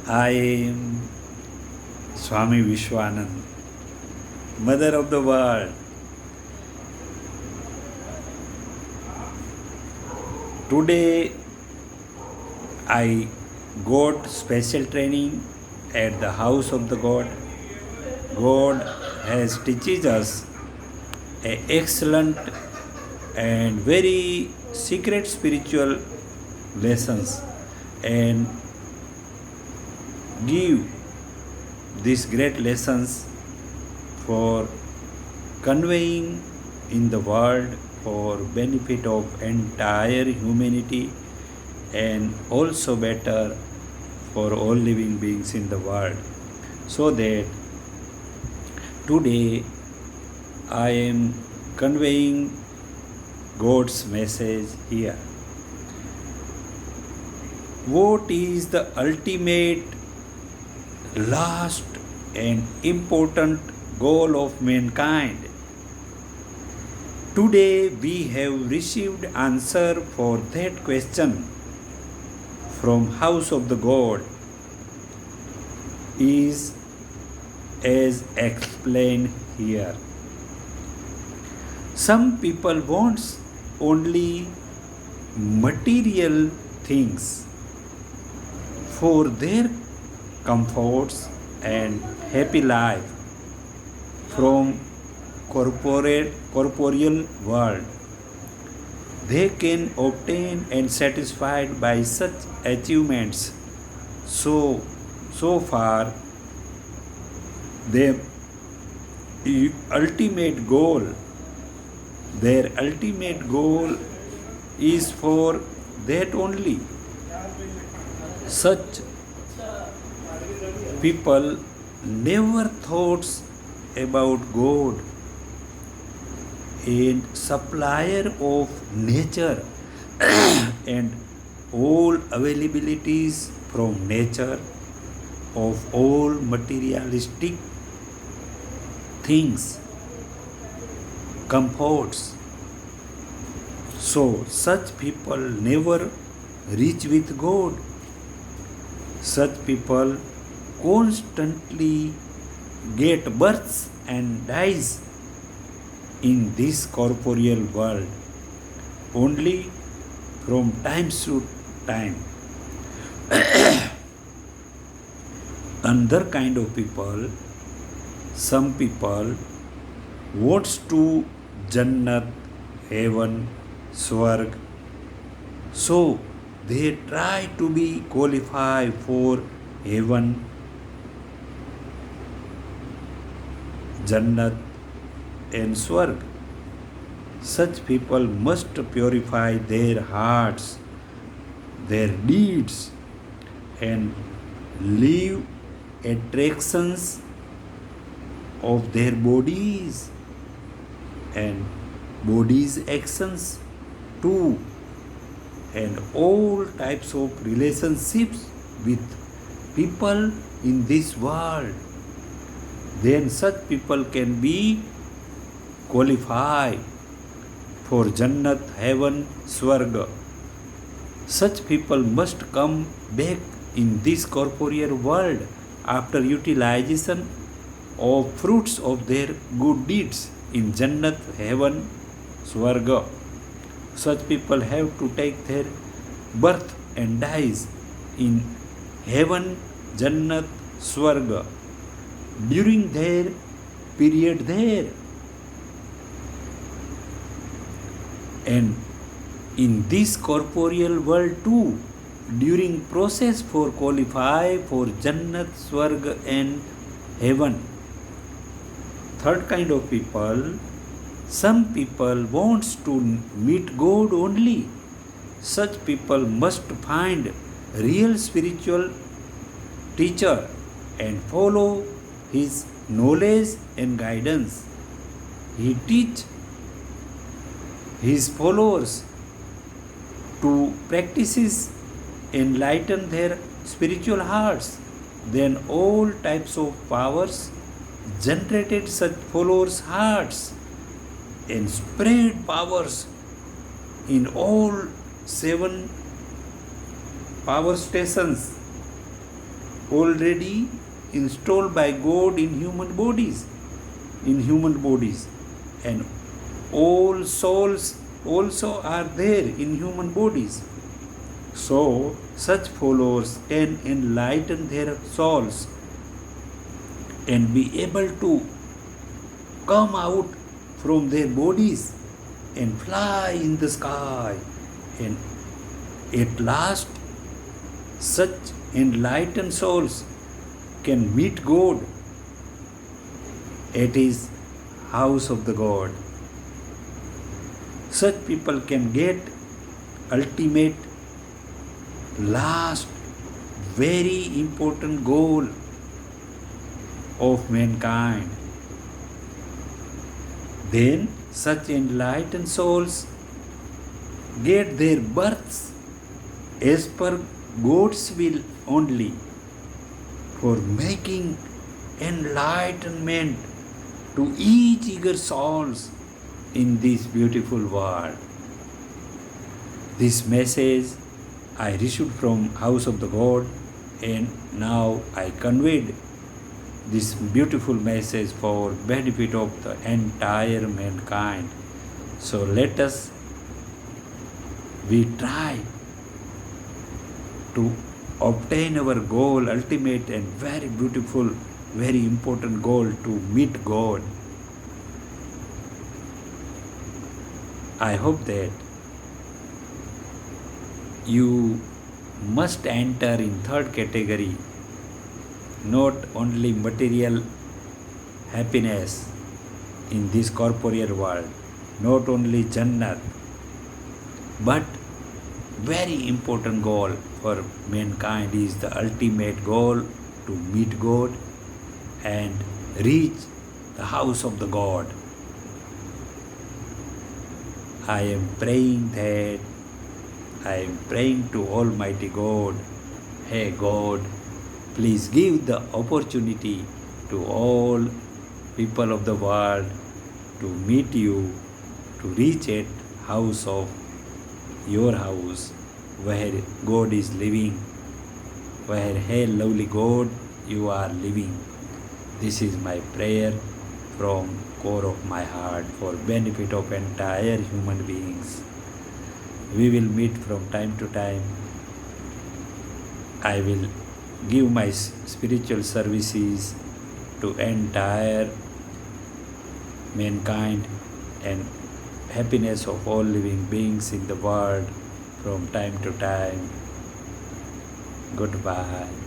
I am Swami Vishwanand, Mother of the World. Today I got special training at the house of the God. God has teaches us a excellent and very secret spiritual lessons and give these great lessons for conveying in the world for benefit of entire humanity and also better for all living beings in the world. So that today I am conveying God's message here. What is the ultimate, last, and important goal of mankind? Today we have received answer for that question from house of the God is as explained here. Some people want only material things for their comforts and happy life from corporeal world. They can obtain and satisfied by such achievements. So far, their ultimate goal, their ultimate goal is for that only. Such people never thoughts about God and supplier of nature and all availabilities from nature of all materialistic things, comforts. So such people never reach with God. Such people constantly get births and dies in this corporeal world only from time to time. Another kind of people, some people wants to Jannat, heaven, Swarg. So they try to be qualified for heaven, Jannat and Swarg. Such people must purify their hearts, their deeds, and leave attractions of their bodies and bodies' actions too, and all types of relationships with people in this world. Then such people can be qualified for Jannat, heaven, Swarga. Such people must come back in this corporeal world after utilization of fruits of their good deeds in Jannat, heaven, Swarga. Such people have to take their birth and dies in heaven, Jannat, Swarga during their period there. And in this corporeal world too, during process for qualify for Jannat, Swarga and heaven. Third kind of people, some people wants to meet God only. Such people must find real spiritual teacher and follow his knowledge and guidance. He teach his followers to practices enlighten their spiritual hearts. Then all types of powers generated such followers' hearts and spread powers in all 7 power stations already installed by God in human bodies, and all souls also are there in human bodies. So such followers can enlighten their souls and be able to come out from their bodies and fly in the sky. And at last, such enlightened souls can meet God at His house of the God. Such people can get ultimate, last, very important goal of mankind. Then such enlightened souls get their births as per God's will only, for making enlightenment to each eager souls in this beautiful world. This message I received from House of the God, and now I conveyed this beautiful message for benefit of the entire mankind. So let us we try to obtain our goal, ultimate and very beautiful, very important goal, to meet God. I hope that you must enter in third category, not only material happiness in this corporeal world, not only Jannat, but very important goal for mankind is the ultimate goal to meet God and reach the house of the God. I am praying to Almighty God, hey God, please give the opportunity to all people of the world to meet you, to reach at house of your house where God is living, where, hey lovely God, you are living. This is my prayer from core of my heart for benefit of entire human beings. We will meet from time to time. I will give my spiritual services to entire mankind and happiness of all living beings in the world from time to time. Goodbye.